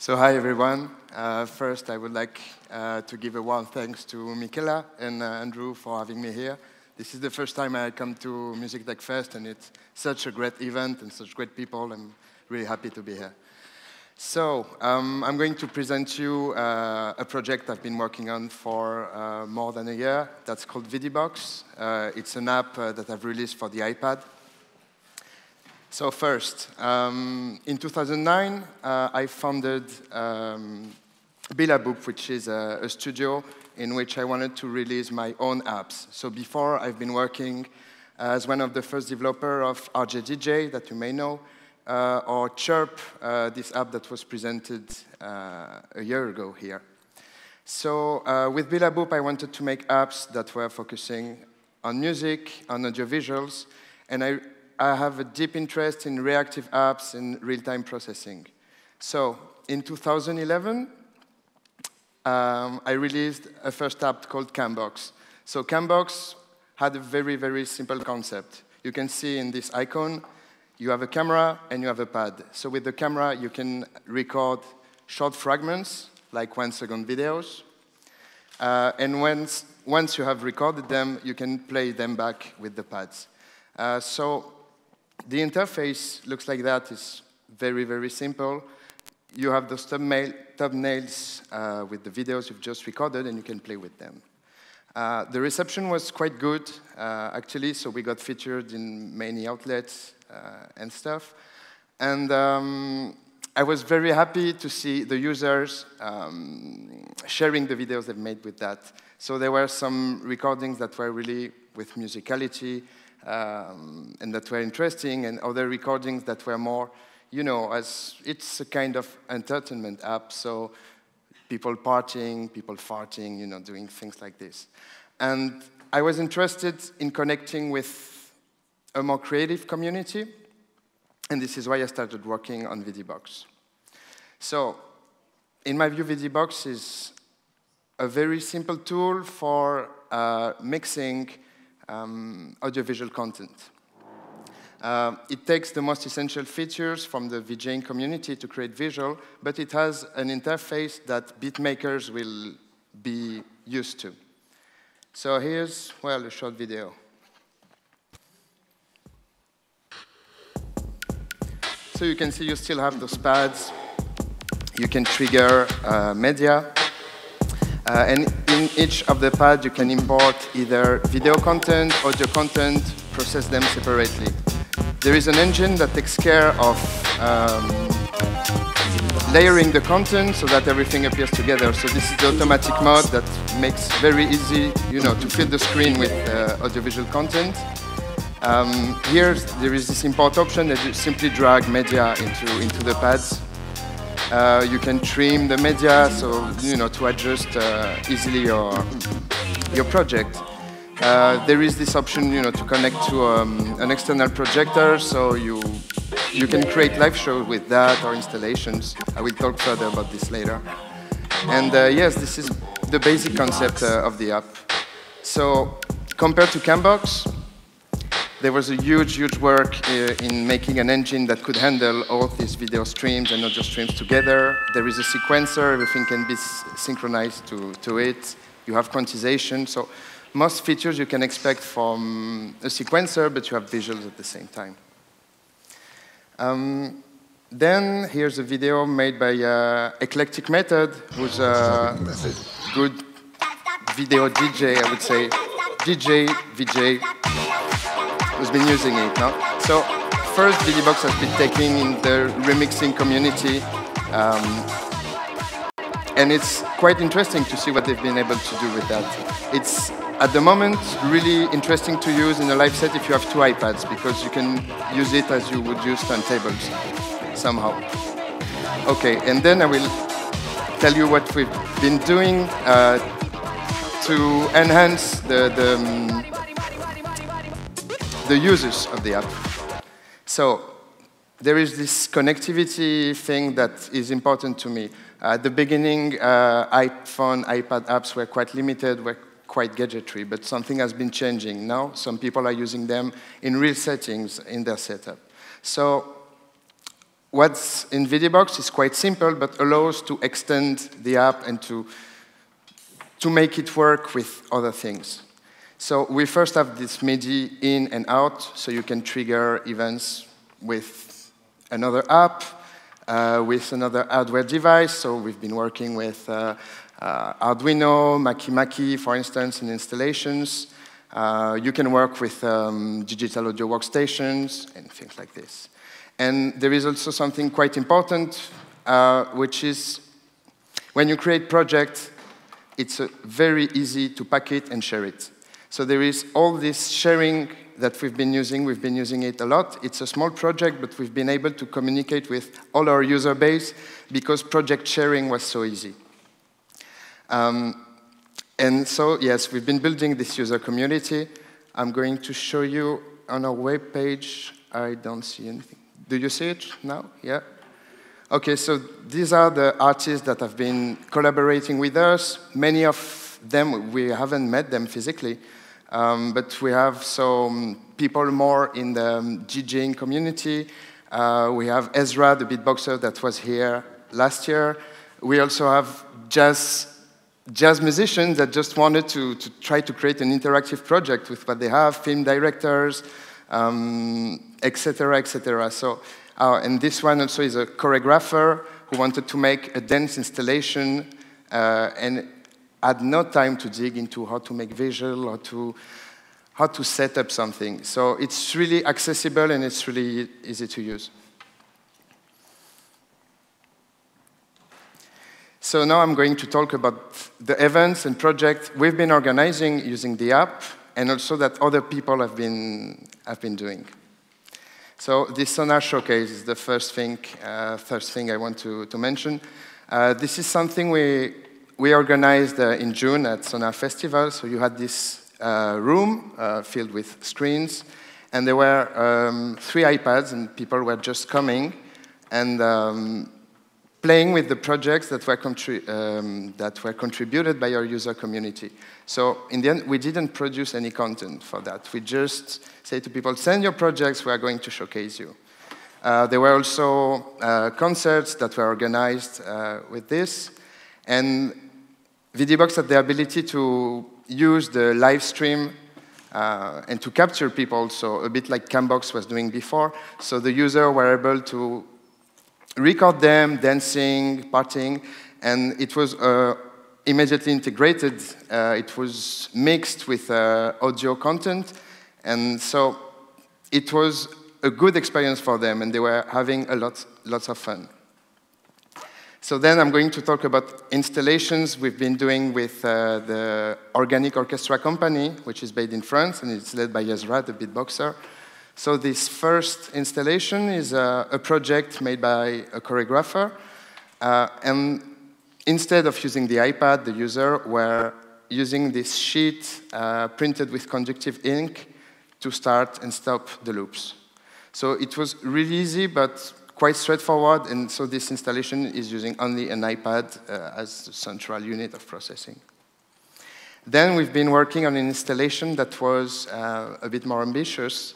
So hi everyone. First I would like to give a warm thanks to Michaela and Andrew for having me here. This is the first time I come to Music Tech Fest, and it's such a great event and such great people. I'm really happy to be here. So I'm going to present you a project I've been working on for more than a year. That's called Vidibox. It's an app that I've released for the iPad. So first, in 2009, I founded Billaboop, which is a studio in which I wanted to release my own apps. So before, I've been working as one of the first developers of RJDJ, that you may know, or Chirp, this app that was presented a year ago here. So with Billaboop, I wanted to make apps that were focusing on music, on audiovisuals, and I have a deep interest in reactive apps and real-time processing. So in 2011, I released a first app called CamBox. So CamBox had a very, very simple concept. You can see in this icon, you have a camera and you have a pad. So with the camera, you can record short fragments, like 1-second videos. And once you have recorded them, you can play them back with the pads. So the interface looks like that. It's very, very simple. You have those thumbnails with the videos you've just recorded, and you can play with them. The reception was quite good, actually, so we got featured in many outlets and stuff. And I was very happy to see the users sharing the videos they've made with that. So there were some recordings that were really with musicality, and that were interesting, and other recordings that were more, you know, as it's a kind of entertainment app, so people partying, people farting, you know, doing things like this. And I was interested in connecting with a more creative community, and this is why I started working on Vidibox. So, in my view, Vidibox is a very simple tool for mixing audiovisual content. It takes the most essential features from the VJing community to create visual, but it has an interface that beatmakers will be used to. So here's, well, a short video. So you can see you still have those pads. You can trigger media. And in each of the pads, you can import either video content, audio content, process them separately. There is an engine that takes care of layering the content so that everything appears together. So this is the automatic mode that makes very easy, you know, to fill the screen with audiovisual content. Here, there is this import option that you simply drag media into the pads. You can trim the media, so you know, to adjust easily your project. There is this option, you know, to connect to an external projector, so you can create live shows with that or installations. I will talk further about this later. And yes, this is the basic concept of the app. So compared to CamBox, there was a huge, huge work in making an engine that could handle all these video streams and audio streams together. There is a sequencer, everything can be synchronized to it. You have quantization, so most features you can expect from a sequencer, but you have visuals at the same time. Then here's a video made by Eclectic Method, who's a good video DJ, I would say, DJ, VJ, who's been using it now. So first, Vidibox has been taking in the remixing community, and it's quite interesting to see what they've been able to do with that. It's, at the moment, really interesting to use in a live set if you have two iPads, because you can use it as you would use turntables, somehow. Okay, and then I will tell you what we've been doing to enhance the users of the app. So there is this connectivity thing that is important to me. At the beginning, iPhone, iPad apps were quite limited, were quite gadgetry, but something has been changing now. Some people are using them in real settings in their setup. So what's in Vidibox is quite simple, but allows to extend the app and to make it work with other things. So we first have this MIDI in and out, so you can trigger events with another app, with another hardware device. So we've been working with Arduino, Maki, for instance, in installations. You can work with digital audio workstations and things like this. And there is also something quite important, which is when you create projects, it's very easy to pack it and share it. So there is all this sharing that we've been using it a lot. It's a small project, but we've been able to communicate with all our user base because project sharing was so easy. And so, yes, we've been building this user community. I'm going to show you on our web page. I don't see anything. Do you see it now? Yeah? Okay, so these are the artists that have been collaborating with us. Many of them, we haven't met them physically, but we have some people more in the DJing community. We have Ezra, the beatboxer that was here last year. We also have jazz musicians that just wanted to try to create an interactive project with what they have, film directors, etc., etc. So, and this one also is a choreographer who wanted to make a dance installation and had no time to dig into how to make visual or how to set up something. So it's really accessible and it's really easy to use. So now I'm going to talk about the events and projects we've been organizing using the app and also that other people have been doing. So this Sonar Showcase is the first thing I want to mention. This is something we organized in June at Sonar Festival. So you had this room filled with screens, and there were 3 iPads, and people were just coming and playing with the projects that were contributed by our user community. So in the end, we didn't produce any content for that. We just say to people, send your projects, we are going to showcase you. There were also concerts that were organized with this. And Vidibox had the ability to use the live stream and to capture people, so a bit like CamBox was doing before. So the users were able to record them dancing, partying, and it was immediately integrated. It was mixed with audio content, and so it was a good experience for them, and they were having lots of fun. So then I'm going to talk about installations we've been doing with the Organic Orchestra Company, which is based in France, and it's led by Ezra, the beatboxer. So this first installation is a project made by a choreographer, and instead of using the iPad, the user were using this sheet printed with conductive ink to start and stop the loops. So it was really easy, but quite straightforward, and so this installation is using only an iPad as the central unit of processing. Then we've been working on an installation that was a bit more ambitious,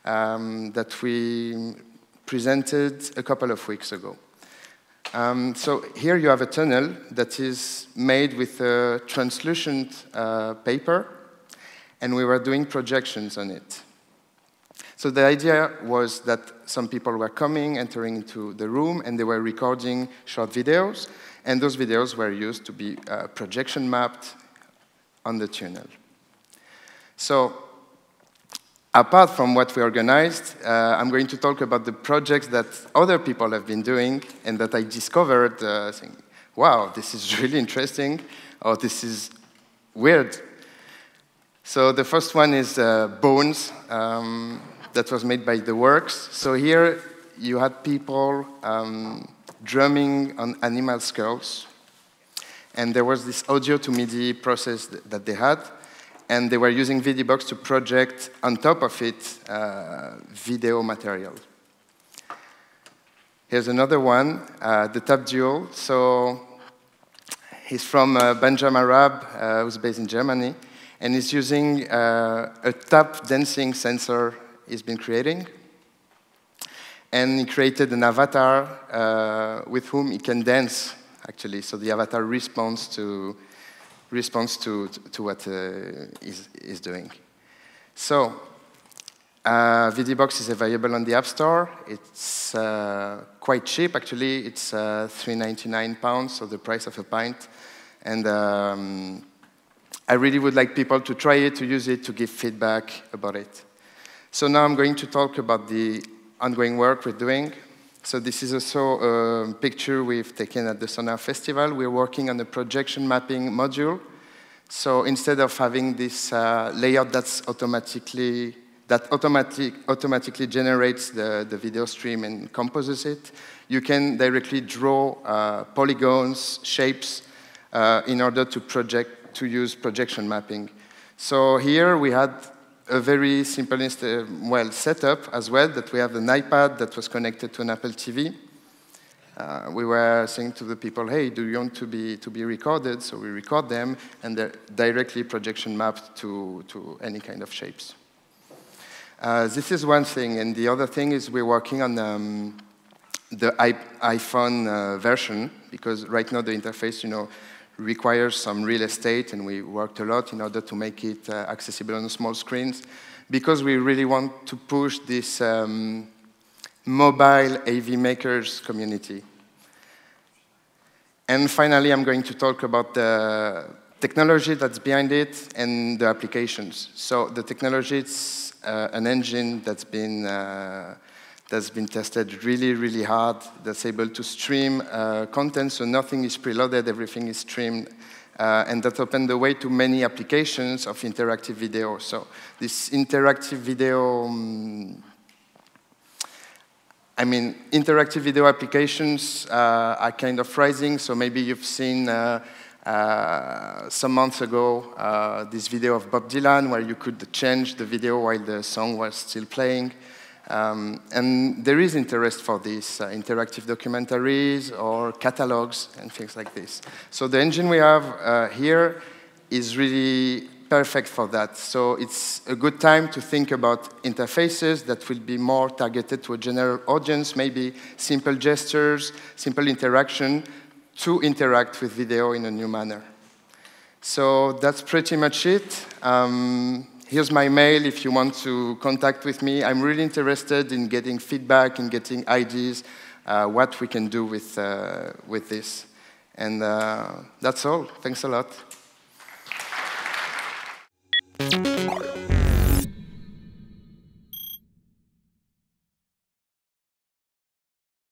that we presented a couple of weeks ago. So here you have a tunnel that is made with a translucent paper, and we were doing projections on it. So the idea was that some people were coming, entering into the room, and they were recording short videos, and those videos were used to be projection mapped on the tunnel. So apart from what we organized, I'm going to talk about the projects that other people have been doing and that I discovered saying, wow, this is really interesting, or this is weird. So the first one is Bones, that was made by The Works. So here you had people drumming on animal skulls, and there was this audio to MIDI process that they had, and they were using Vidibox to project on top of it video material. Here's another one, the Tap Duo. So he's from Benjamin Arab, who's based in Germany, and he's using a tap dancing sensor he's been creating. and he created an avatar with whom he can dance, actually. So the avatar responds to what he's doing. So Vidibox is available on the App Store. It's quite cheap, actually. It's £3.99, so the price of a pint. And I really would like people to try it, to use it, to give feedback about it. So now I'm going to talk about the ongoing work we're doing. So this is also a picture we've taken at the Sonar Festival. We're working on a projection mapping module. So instead of having this layout that's automatically generates the video stream and composes it, you can directly draw polygons, shapes, in order to use projection mapping. So here we had a very simple setup as well, that we have an iPad that was connected to an Apple TV. We were saying to the people, hey, do you want to be recorded? So we record them, and they're directly projection mapped to any kind of shapes. This is one thing, and the other thing is we're working on the iPhone version, because right now the interface, requires some real estate, and we worked a lot in order to make it accessible on small screens, because we really want to push this mobile AV makers community. And finally, I'm going to talk about the technology that's behind it and the applications. So the technology, it's an engine that's been tested really, really hard, that's able to stream content, so nothing is preloaded, everything is streamed, and that opened the way to many applications of interactive video. So this interactive video, interactive video applications are kind of rising, so maybe you've seen some months ago this video of Bob Dylan where you could change the video while the song was still playing. And there is interest for these interactive documentaries or catalogs and things like this. So the engine we have here is really perfect for that. So it's a good time to think about interfaces that will be more targeted to a general audience, maybe simple gestures, simple interaction, to interact with video in a new manner. So that's pretty much it. Here's my mail if you want to contact with me. I'm really interested in getting feedback and getting ideas, what we can do with this. And that's all. Thanks a lot.